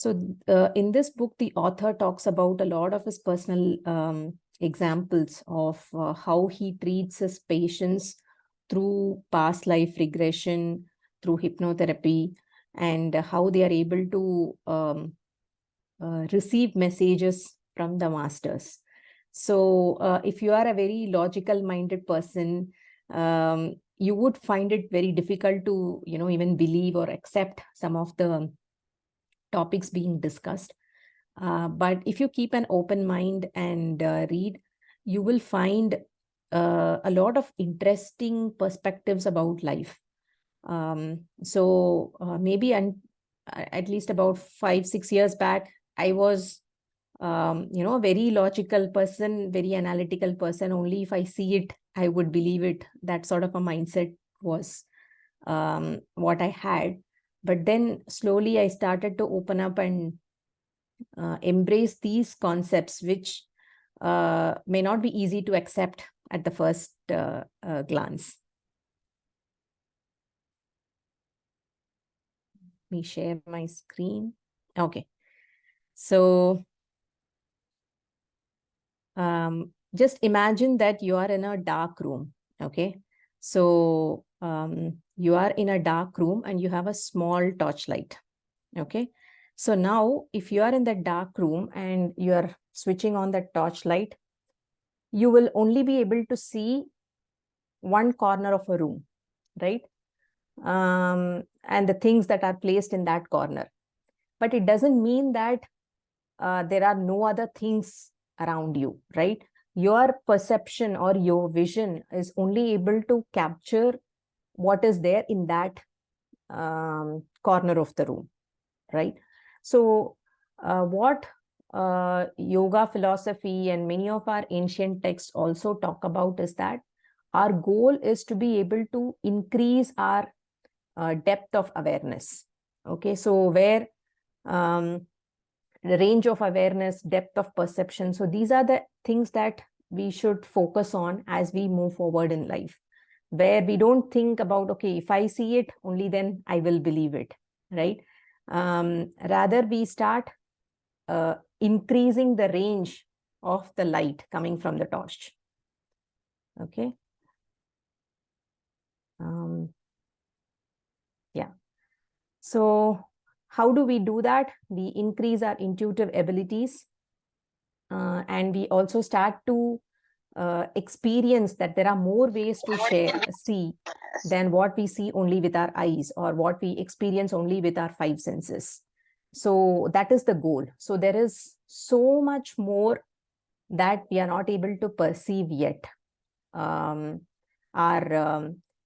So in this book, the author talks about a lot of his personal examples of how he treats his patients through past life regression, through hypnotherapy, and how they are able to receive messages from the masters. So if you are a very logical minded person, you would find it very difficult to, even believe or accept some of the topics being discussed. But if you keep an open mind and read, you will find a lot of interesting perspectives about life. So maybe at least about 5-6 years back, I was, a very logical person, very analytical person. Only if I see it, I would believe it. That sort of a mindset was what I had. But then slowly I started to open up and embrace these concepts, which may not be easy to accept at the first glance. Let me share my screen. Okay. So just imagine that you are in a dark room. Okay. So you are in a dark room and you have a small torchlight. Okay. So now if you are in the dark room and you are switching on the torchlight, you will only be able to see one corner of a room, right? And the things that are placed in that corner. But it doesn't mean that there are no other things around you, right? Your perception or your vision is only able to capture what is there in that corner of the room, right? So what yoga philosophy and many of our ancient texts also talk about is that our goal is to be able to increase our depth of awareness. Okay, so where the range of awareness, depth of perception. So these are the things that we should focus on as we move forward in life, where we don't think about, okay, if I see it, only then I will believe it, right? Rather, we start increasing the range of the light coming from the torch. Okay. Yeah. So how do we do that? We increase our intuitive abilities, and we also start to experience that there are more ways to see than what we see only with our eyes or what we experience only with our 5 senses. So that is the goal. So there is so much more that we are not able to perceive yet. Our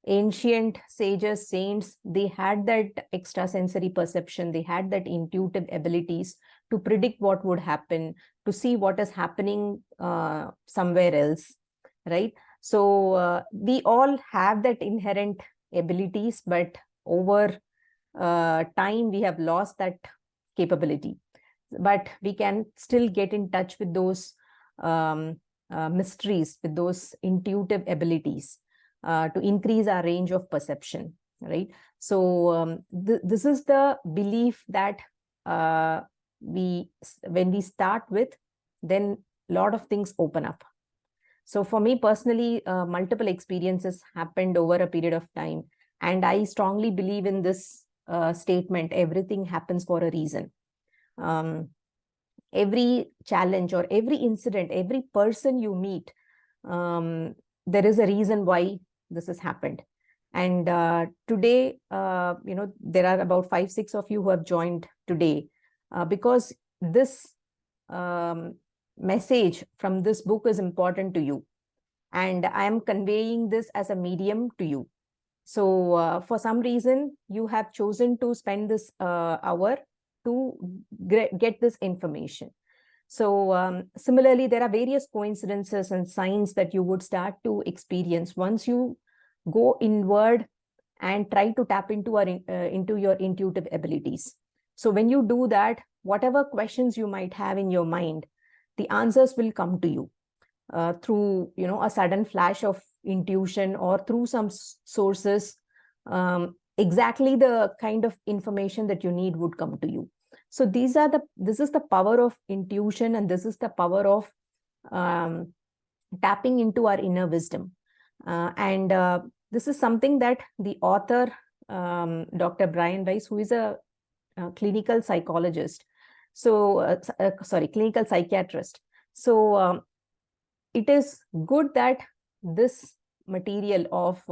ancient sages, saints, they had that extrasensory perception, they had that intuitive abilities to predict what would happen, to see what is happening somewhere else, right? So we all have that inherent abilities, but over time we have lost that capability. But we can still get in touch with those mysteries, with those intuitive abilities to increase our range of perception, right? So this is the belief that when we start with, then a lot of things open up. So for me personally, multiple experiences happened over a period of time, and I strongly believe in this statement: everything happens for a reason. Every challenge or every incident, every person you meet, there is a reason why this has happened. And today, there are about 5-6 of you who have joined today because this message from this book is important to you. And I am conveying this as a medium to you. So for some reason, you have chosen to spend this hour to get this information. So similarly, there are various coincidences and signs that you would start to experience once you go inward and try to tap into your intuitive abilities. So when you do that, whatever questions you might have in your mind, the answers will come to you through a sudden flash of intuition or through some sources. Exactly the kind of information that you need would come to you. So this is the power of intuition, and this is the power of um, tapping into our inner wisdom. And this is something that the author, Dr. Brian Weiss, who is a clinical psychologist, so sorry, clinical psychiatrist. So it is good that this material of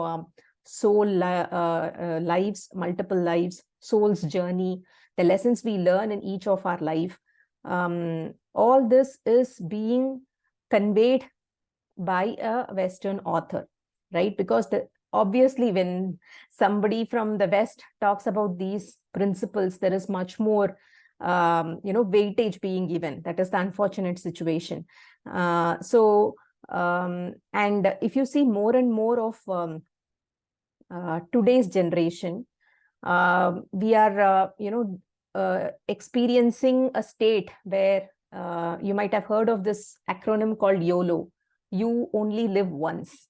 lives, multiple lives, soul's journey, the lessons we learn in each of our life, all this is being conveyed by a Western author, right? Because obviously when somebody from the West talks about these principles, there is much more weightage being given. That is the unfortunate situation. And if you see more and more of today's generation, we are experiencing a state where you might have heard of this acronym called YOLO. You only live once,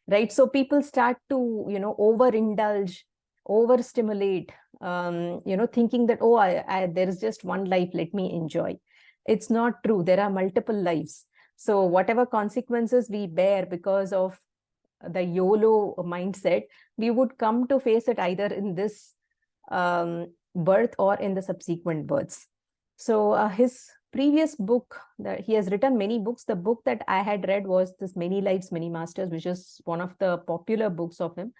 right? So people start to overindulge, overstimulate, thinking that, oh, there is just one life, let me enjoy. It's not true. There are multiple lives. So whatever consequences we bear because of the YOLO mindset, we would come to face it either in this birth or in the subsequent births. So his previous book, that he has written many books. The book that I had read was this Many Lives, Many Masters, which is one of the popular books of him.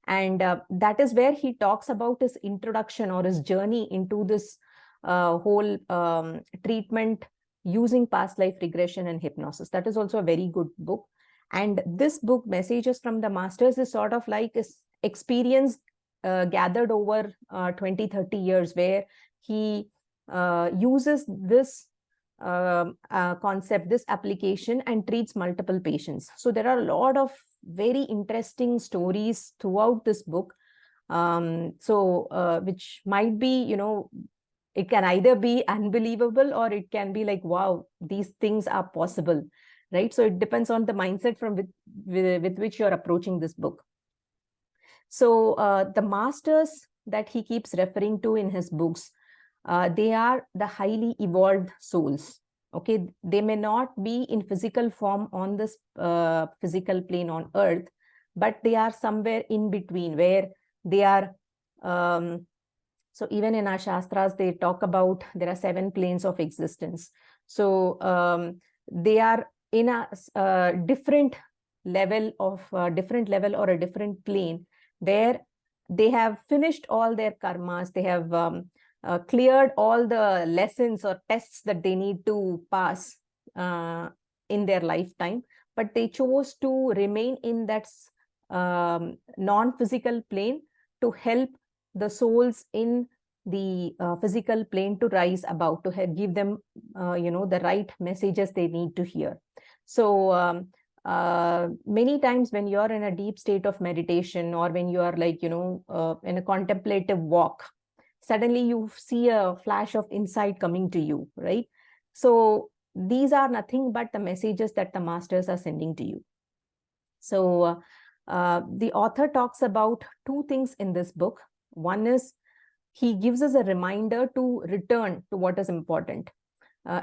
And that is where he talks about his introduction or his journey into this whole treatment using past life regression and hypnosis. That is also a very good book. And this book, Messages from the Masters, is sort of like his experience gathered over 20, 30 years, where he uses this concept, this application, and treats multiple patients. So there are a lot of very interesting stories throughout this book. Which might be, it can either be unbelievable or it can be like, wow, these things are possible, right? So it depends on the mindset from with which you're approaching this book. So the masters that he keeps referring to in his books, they are the highly evolved souls. Okay, they may not be in physical form on this physical plane on earth, but they are somewhere in between, where they are so even in our shastras, they talk about there are 7 planes of existence. So they are in a different level or a different plane, where they have finished all their karmas. They have cleared all the lessons or tests that they need to pass in their lifetime, but they chose to remain in that non-physical plane to help the souls in the physical plane to rise above, to give them the right messages they need to hear. So many times when you're in a deep state of meditation, or when you are like in a contemplative walk, suddenly you see a flash of insight coming to you, right? So these are nothing but the messages that the masters are sending to you. So the author talks about 2 things in this book. One is, he gives us a reminder to return to what is important.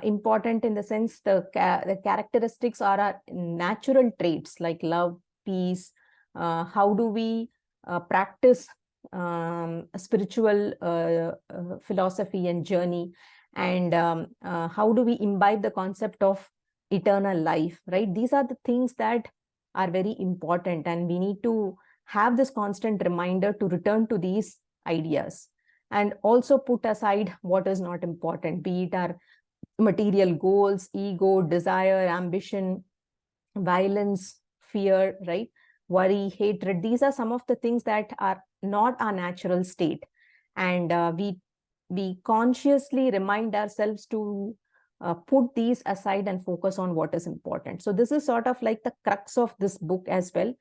Important in the sense the characteristics are our natural traits like love, peace. How do we practice spiritual philosophy and journey, and how do we imbibe the concept of eternal life, right? These are the things that are very important, and we need to have this constant reminder to return to these ideas, and also put aside what is not important, be it our material goals, ego, desire, ambition, violence, fear, right? Worry, hatred. These are some of the things that are not our natural state. And we consciously remind ourselves to put these aside and focus on what is important. So this is sort of like the crux of this book as well.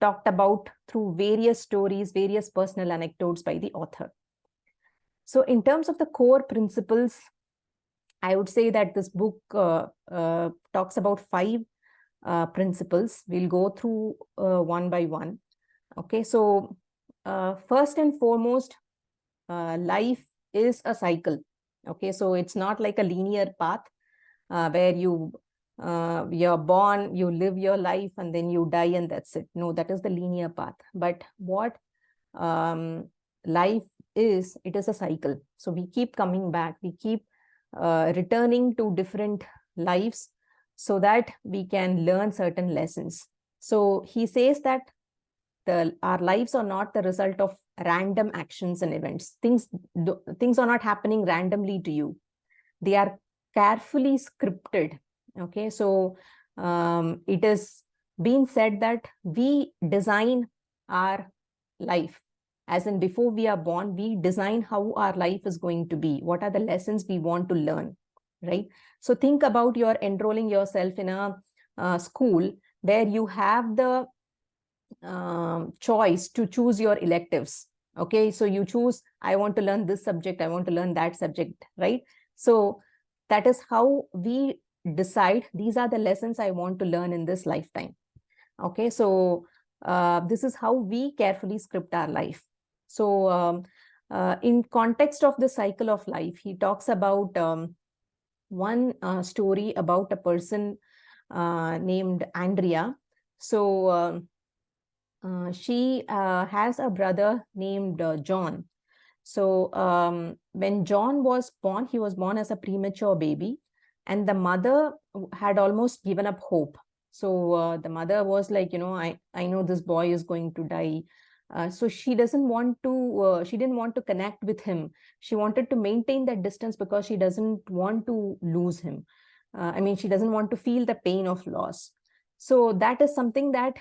Talked about through various stories, various personal anecdotes by the author. So in terms of the core principles, I would say that this book talks about 5 principles. We'll go through one by one. Okay, so first and foremost, life is a cycle. Okay, so it's not like a linear path where you're born, you live your life, and then you die, and that's it. No, that is the linear path. But what life is, it is a cycle. So we keep coming back, we keep returning to different lives so that we can learn certain lessons. So he says that our lives are not the result of random actions and events. Things are not happening randomly to you. They are carefully scripted. Okay, so it is being said that we design our life. As in, before we are born, we design how our life is going to be. What are the lessons we want to learn, right? So think about your enrolling yourself in a school where you have the choice to choose your electives. Okay, so you choose, I want to learn this subject, I want to learn that subject, right? So that is how we decide, these are the lessons I want to learn in this lifetime. Okay, so this is how we carefully script our life. So in context of the cycle of life, he talks about one story about a person named Andrea. So she has a brother named John. So when John was born, he was born as a premature baby, and the mother had almost given up hope. So the mother was like, I know this boy is going to die. So she didn't want to connect with him. She wanted to maintain that distance because she doesn't want to lose him. I mean, she doesn't want to feel the pain of loss. So that is something that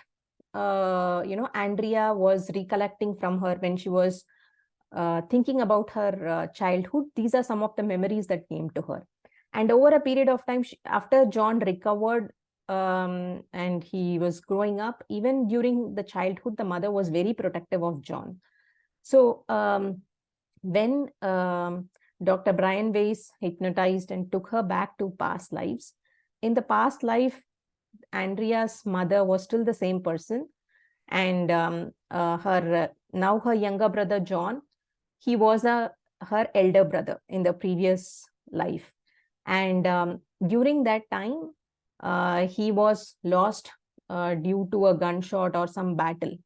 Andrea was recollecting from her when she was thinking about her childhood. These are some of the memories that came to her. And over a period of time, after John recovered and he was growing up, even during the childhood, the mother was very protective of John. So when Dr. Brian Weiss hypnotized and took her back to past lives, in the past life, Andrea's mother was still the same person, and now her younger brother John, he was her elder brother in the previous life. And during that time, he was lost due to a gunshot or some battle,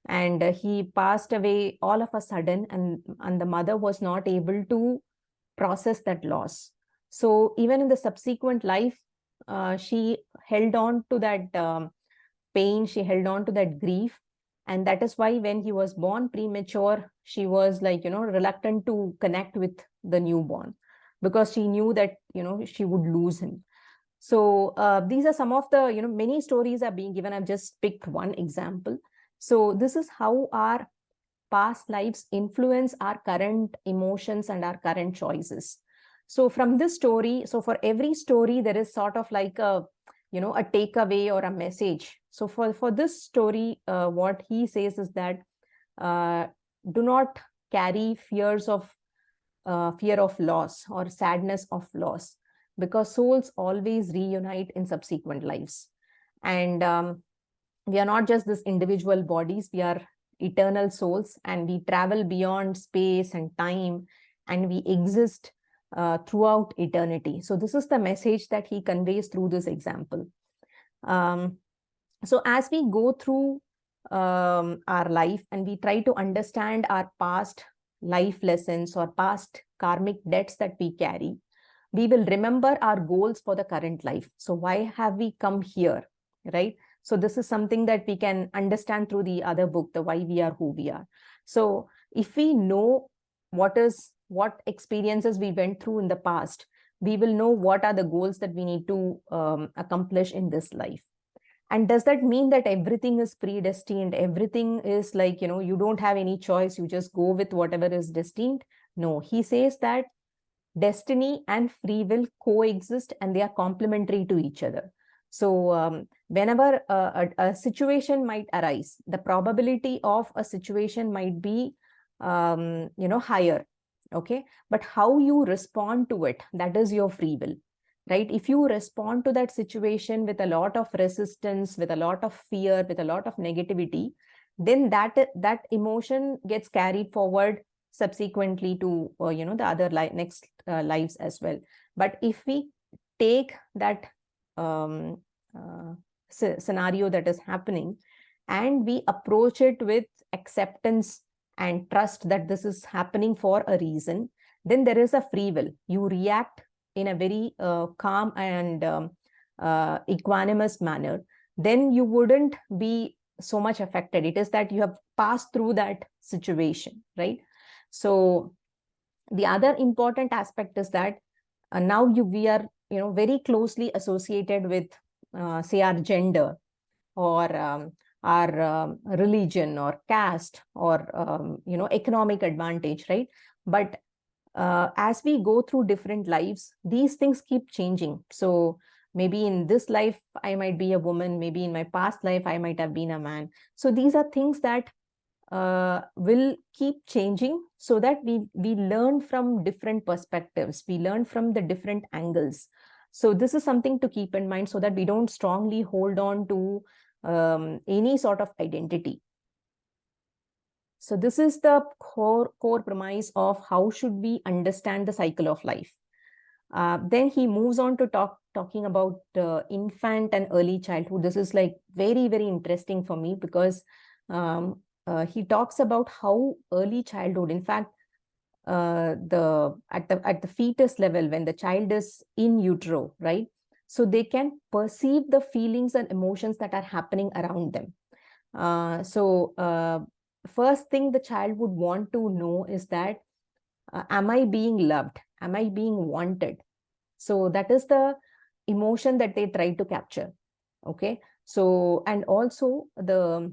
and he passed away all of a sudden, and the mother was not able to process that loss. So even in the subsequent life, she held on to that pain, she held on to that grief. And that is why when he was born premature, she was like, reluctant to connect with the newborn, because she knew that, she would lose him. So these are some of the, many stories are being given. I've just picked one example. So this is how our past lives influence our current emotions and our current choices. So from this story, so for every story, there is sort of like a takeaway or a message. So for this story, what he says is that do not carry fear of loss or sadness of loss, because souls always reunite in subsequent lives. And we are not just this individual bodies, we are eternal souls, and we travel beyond space and time, and we exist throughout eternity. So this is the message that he conveys through this example. So as we go through our life and we try to understand our past life lessons or past karmic debts that we carry, we will remember our goals for the current life. So why have we come here, right? So this is something that we can understand through the other book, the Why We Are Who We Are. So if we know what experiences we went through in the past, we will know what are the goals that we need to accomplish in this life. And does that mean that everything is predestined? Everything is like, you don't have any choice, you just go with whatever is destined? No, he says that destiny and free will coexist and they are complementary to each other. So whenever a situation might arise, the probability of a situation might be higher. Okay, but how you respond to it, that is your free will, right? If you respond to that situation with a lot of resistance, with a lot of fear, with a lot of negativity, then that emotion gets carried forward subsequently to the other next lives as well. But if we take that um, scenario that is happening and we approach it with acceptance and trust that this is happening for a reason, then there is a free will. You react in a very calm and equanimous manner, then you wouldn't be so much affected. It is that you have passed through that situation, right? So the other important aspect is that now we are very closely associated with say our gender, or our religion or caste, or economic advantage, right? But as we go through different lives, these things keep changing. So maybe in this life I might be a woman, maybe in my past life I might have been a man. So these are things that will keep changing, so that we learn from different perspectives, we learn from the different angles. So this is something to keep in mind, so that we don't strongly hold on to any sort of identity. So this is the core premise of how should we understand the cycle of life. Then he moves on to talking about infant and early childhood. This is like very, very interesting for me, because he talks about how early childhood, in fact, at the fetus level, when the child is in utero, right? So they can perceive the feelings and emotions that are happening around them. First thing the child would want to know is that, am I being loved? Am I being wanted? So that is the emotion that they try to capture. Okay. So, and also though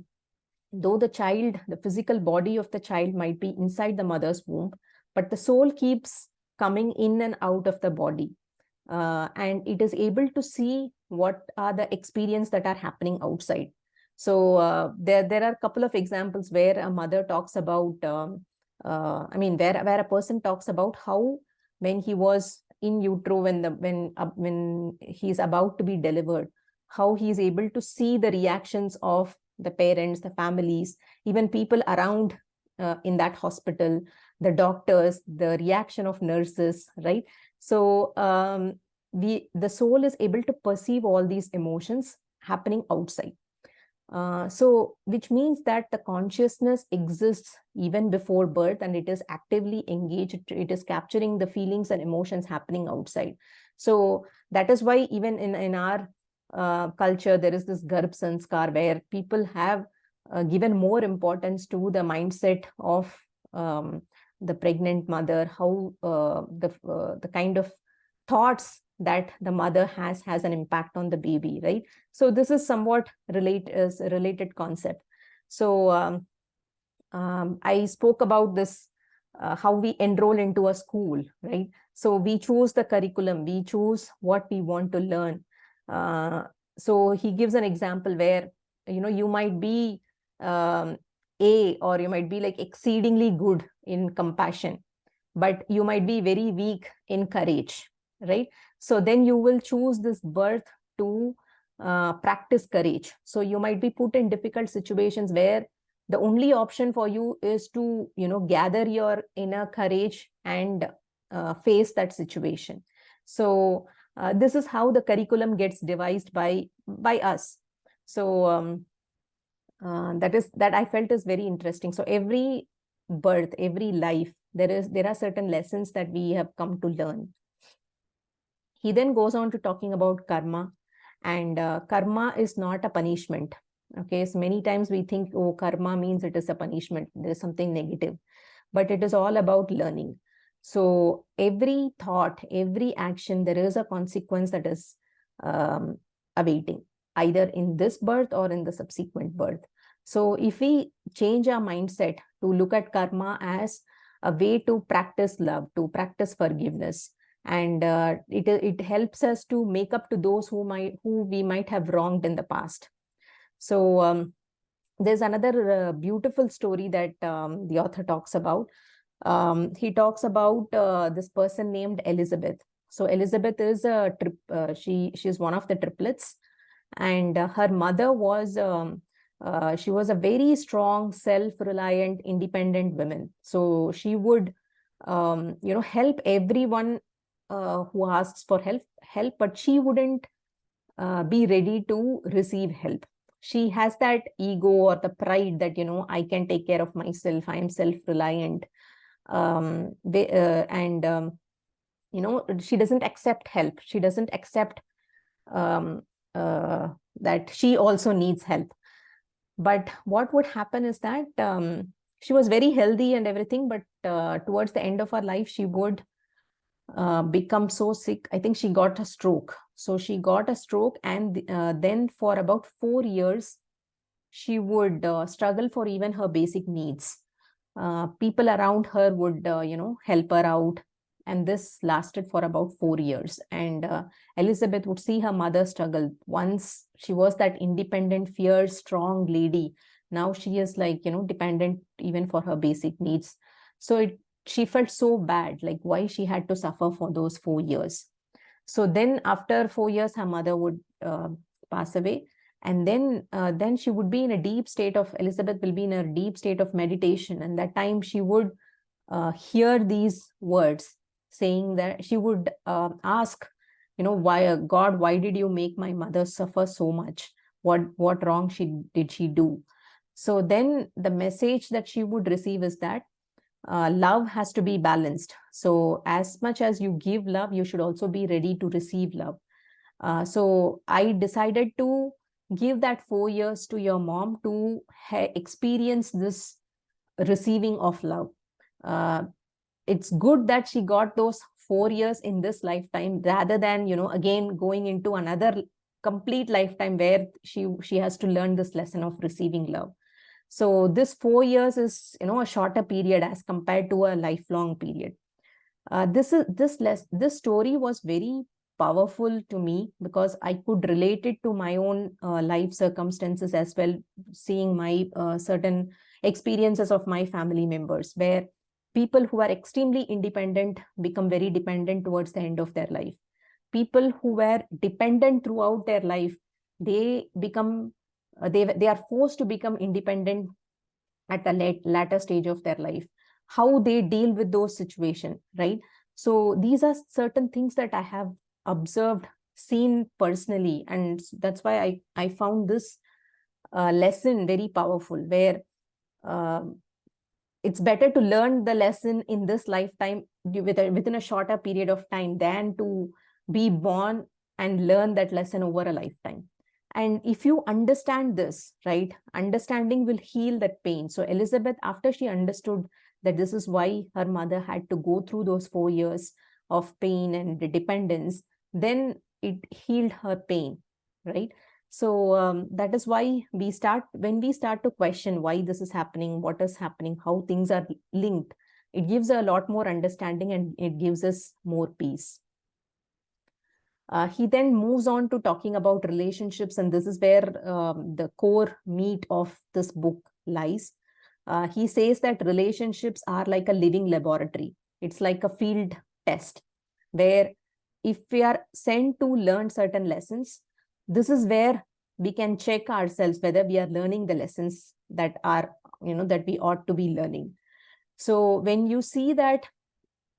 the physical body of the child might be inside the mother's womb, but the soul keeps coming in and out of the body. And it is able to see what are the experiences that are happening outside. So there are a couple of examples where a mother talks about, where a person talks about how when he was in utero, when he's about to be delivered, how he is able to see the reactions of the parents, the families, even people around in that hospital, the doctors, the reaction of nurses, right? So the soul is able to perceive all these emotions happening outside. So which means that the consciousness exists even before birth, and it is actively engaged. It is capturing the feelings and emotions happening outside. So that is why even in our culture, there is this Garbh Sanskar, where people have given more importance to the mindset of the pregnant mother, how the kind of thoughts that the mother has an impact on the baby, right? So this is somewhat a related concept. So I spoke about this, how we enroll into a school, right? So we choose the curriculum, we choose what we want to learn. So he gives an example where, you might be or you might be like exceedingly good in compassion, but you might be very weak in courage, right? So then you will choose this birth to practice courage. So you might be put in difficult situations where the only option for you is to gather your inner courage and face that situation. So this is how the curriculum gets devised by us. So that I felt is very interesting. So every birth, every life, there are certain lessons that we have come to learn. He then goes on to talking about karma, and karma is not a punishment. Okay, so many times we think, oh, karma means it is a punishment, there is something negative, but it is all about learning. So every thought, every action, there is a consequence that is awaiting, either in this birth or in the subsequent birth. So if we change our mindset to look at karma as a way to practice love, to practice forgiveness, and it helps us to make up to those who we might have wronged in the past. So there's another beautiful story that the author talks about. He talks about this person named Elizabeth. So Elizabeth is she's one of the triplets, and her mother was She was a very strong, self-reliant, independent woman. So she would, help everyone who asks for help, but she wouldn't be ready to receive help. She has that ego or the pride that, I can take care of myself. I am self-reliant. She doesn't accept help. She doesn't accept um, that she also needs help. But what would happen is that she was very healthy and everything, but towards the end of her life, she would become so sick. I think she got a stroke. So she got a stroke, and then for about 4 years, she would struggle for even her basic needs. People around her would, help her out. And this lasted for about 4 years. And Elizabeth would see her mother struggle. Once she was that independent, fierce, strong lady. Now she is like, dependent even for her basic needs. So she felt so bad, like why she had to suffer for those 4 years. So then after 4 years, her mother would pass away. And then she would be in a deep state of, Elizabeth will be in a deep state of meditation. And that time she would hear these words saying that she would ask, why, God, why did you make my mother suffer so much? What wrong did she do? So then the message that she would receive is that love has to be balanced. So as much as you give love, you should also be ready to receive love. So I decided to give that 4 years to your mom to experience this receiving of love. It's good that she got those 4 years in this lifetime rather than, again going into another complete lifetime where she has to learn this lesson of receiving love. So this 4 years is, a shorter period as compared to a lifelong period. This story was very powerful to me because I could relate it to my own life circumstances as well, seeing my certain experiences of my family members, where people who are extremely independent become very dependent towards the end of their life. People who were dependent throughout their life, they become they are forced to become independent at the latter stage of their life. How they deal with those situations, right? So these are certain things that I have observed, seen personally, and that's why I found this lesson very powerful, where it's better to learn the lesson in this lifetime within a shorter period of time than to be born and learn that lesson over a lifetime. And if you understand this, right, understanding will heal that pain. So Elizabeth, after she understood that this is why her mother had to go through those 4 years of pain and dependence, then it healed her pain, right? So that is why when we start to question why this is happening, what is happening, how things are linked, it gives a lot more understanding and it gives us more peace. He then moves on to talking about relationships, and this is where the core meat of this book lies. He says that relationships are like a living laboratory. It's like a field test where if we are sent to learn certain lessons, this is where we can check ourselves whether we are learning the lessons that are, that we ought to be learning. So when you see that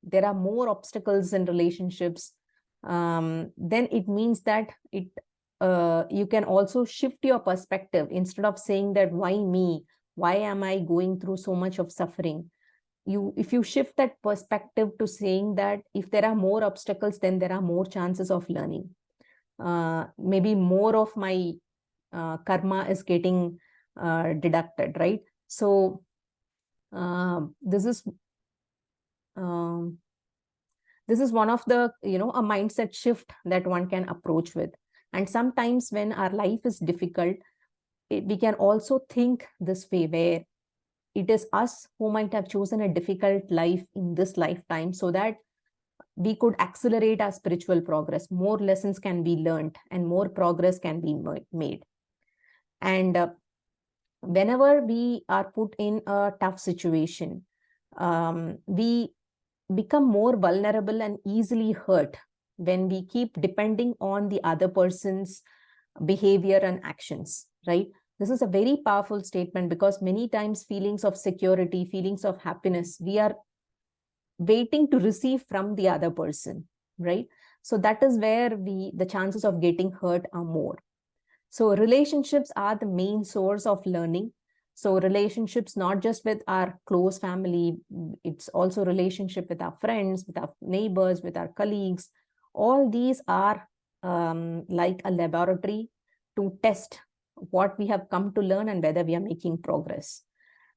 there are more obstacles in relationships, then it means that you can also shift your perspective. Instead of saying that why me, why am I going through so much of suffering, if you shift that perspective to saying that if there are more obstacles, then there are more chances of learning. Maybe more of my karma is getting deducted, right? So this is one of the, a mindset shift that one can approach with. And sometimes when our life is difficult, we can also think this way, where it is us who might have chosen a difficult life in this lifetime so that we could accelerate our spiritual progress. More lessons can be learned and more progress can be made. And whenever we are put in a tough situation, we become more vulnerable and easily hurt when we keep depending on the other person's behavior and actions, right? This is a very powerful statement, because many times feelings of security, feelings of happiness, we are waiting to receive from the other person, right? So that is where the chances of getting hurt are more. So relationships are the main source of learning. So relationships, not just with our close family, it's also relationship with our friends, with our neighbors, with our colleagues. All these are like a laboratory to test what we have come to learn and whether we are making progress.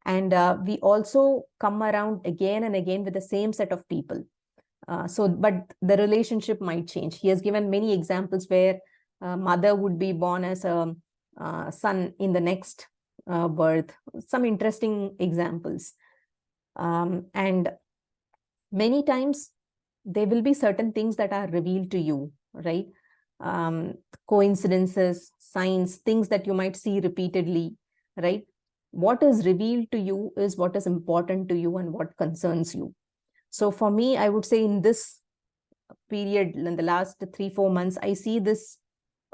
And we also come around again and again with the same set of people. But the relationship might change. He has given many examples where mother would be born as a son in the next birth. Some interesting examples. And many times there will be certain things that are revealed to you, right? Coincidences, signs, things that you might see repeatedly, right? What is revealed to you is what is important to you and what concerns you. So for me, I would say in this period, in the last 3-4 months, I see this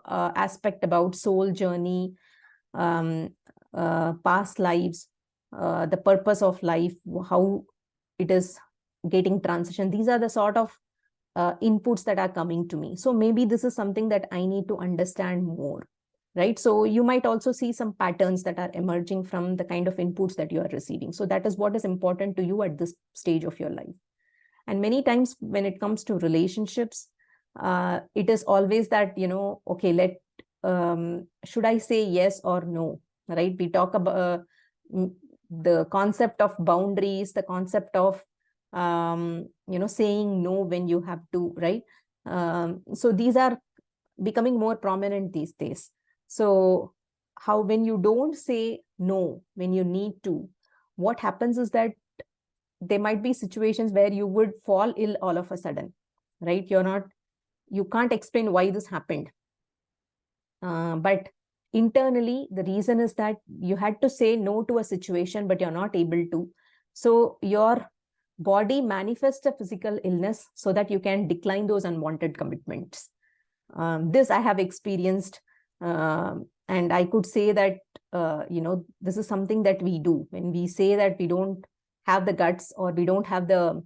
aspect about soul journey, past lives, the purpose of life, how it is getting transition. These are the sort of inputs that are coming to me. So maybe this is something that I need to understand more, right? So you might also see some patterns that are emerging from the kind of inputs that you are receiving. So that is what is important to you at this stage of your life. And many times when it comes to relationships, it is always that, okay, should I say yes or no, right? We talk about the concept of boundaries, the concept of, saying no when you have to, right? So these are becoming more prominent these days. So how, when you don't say no, when you need to, what happens is that there might be situations where you would fall ill all of a sudden, right? You can't explain why this happened. But internally, the reason is that you had to say no to a situation, but you're not able to. So your body manifests a physical illness so that you can decline those unwanted commitments. This I have experienced. And I could say that, this is something that we do when we say that we don't have the guts, or we don't have the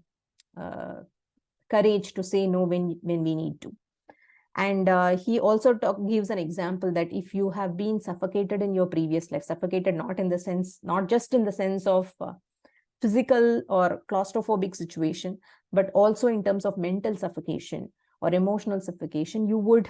courage to say no when we need to. And he also gives an example that if you have been suffocated in your previous life, suffocated not just in the sense of physical or claustrophobic situation, but also in terms of mental suffocation or emotional suffocation, you would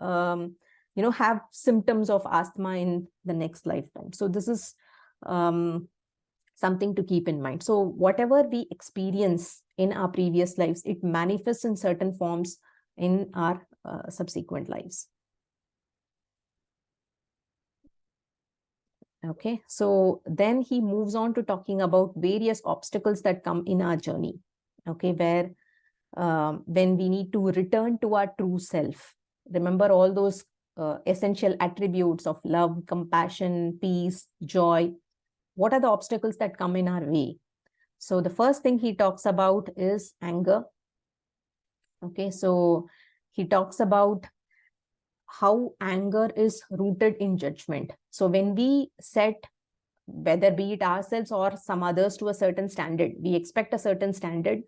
have symptoms of asthma in the next lifetime. So this is something to keep in mind. So whatever we experience in our previous lives, it manifests in certain forms in our subsequent lives. Okay, so then he moves on to talking about various obstacles that come in our journey. Okay, where when we need to return to our true self, remember all those essential attributes of love, compassion, peace, joy. What are the obstacles that come in our way? So the first thing he talks about is anger. Okay, so he talks about how anger is rooted in judgment. So when we set, whether be it ourselves or some others, to a certain standard, we expect a certain standard.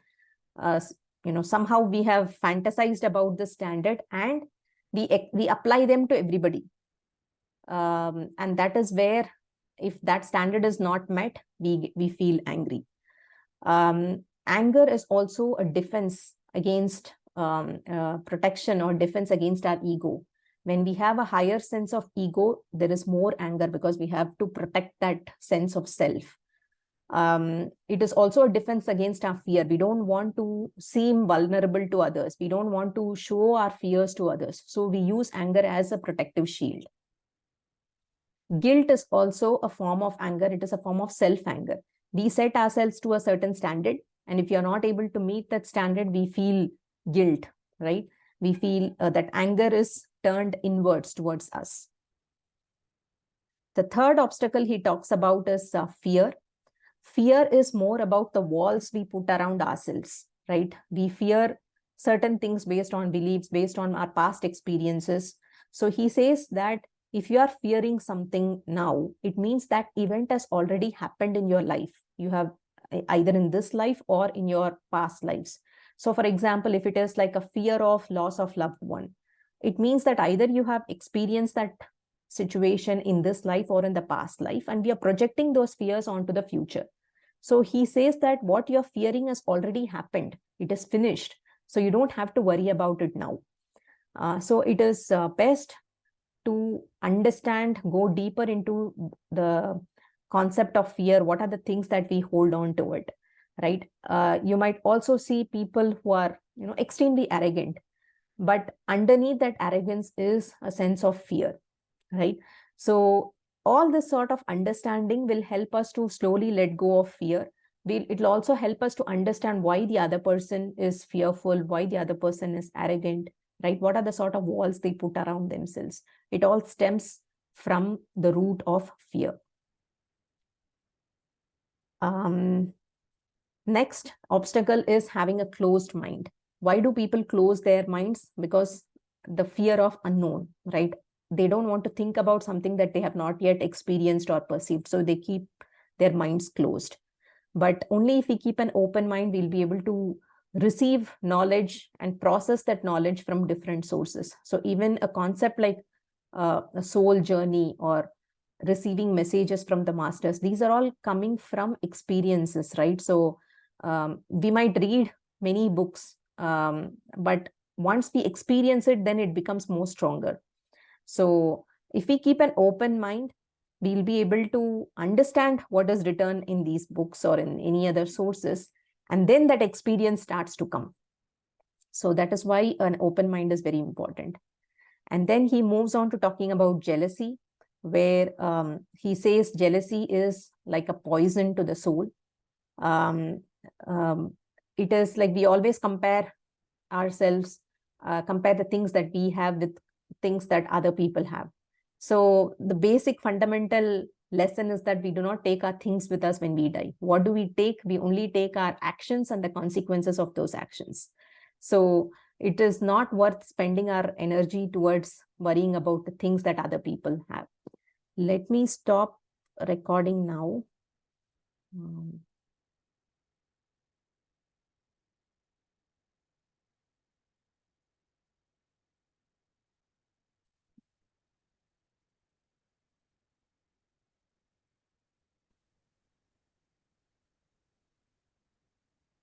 Somehow we have fantasized about the standard, and we apply them to everybody. And that is where, if that standard is not met, we feel angry. Anger is also a defense against protection or defense against our ego. When we have a higher sense of ego, there is more anger because we have to protect that sense of self. It is also a defense against our fear. We don't want to seem vulnerable to others. We don't want to show our fears to others. So we use anger as a protective shield. Guilt is also a form of anger. It is a form of self-anger. We set ourselves to a certain standard, and if you're not able to meet that standard, we feel guilt, right? We feel that anger is turned inwards towards us. The third obstacle he talks about is fear. Fear is more about the walls we put around ourselves, right? We fear certain things based on beliefs, based on our past experiences. So he says that if you are fearing something now, it means that event has already happened in your life. You have either in this life or in your past lives. So for example, if it is like a fear of loss of loved one, it means that either you have experienced that situation in this life or in the past life, and we are projecting those fears onto the future. So he says that what you're fearing has already happened. It is finished. So you don't have to worry about it now. So it is best to understand, go deeper into the concept of fear. What are the things that we hold on to it, right? You might also see people who are, extremely arrogant, but underneath that arrogance is a sense of fear, right? So all this sort of understanding will help us to slowly let go of fear. It'll also help us to understand why the other person is fearful, why the other person is arrogant, right? What are the sort of walls they put around themselves? It all stems from the root of fear. Next obstacle is having a closed mind. Why do people close their minds? Because the fear of unknown, right? They don't want to think about something that they have not yet experienced or perceived. So they keep their minds closed. But only if we keep an open mind, we'll be able to receive knowledge and process that knowledge from different sources. So even a concept like a soul journey or receiving messages from the masters, these are all coming from experiences, right? So we might read many books, but once we experience it, then it becomes more stronger. So if we keep an open mind, we'll be able to understand what is written in these books or in any other sources, and then that experience starts to come. So that is why an open mind is very important. And then he moves on to talking about jealousy, where he says jealousy is like a poison to the soul. Um, it is like we always compare ourselves, compare the things that we have with things that other people have. So the basic fundamental lesson is that we do not take our things with us when we die. What do we take? We only take our actions and the consequences of those actions. So it is not worth spending our energy towards worrying about the things that other people have. Let me stop recording now.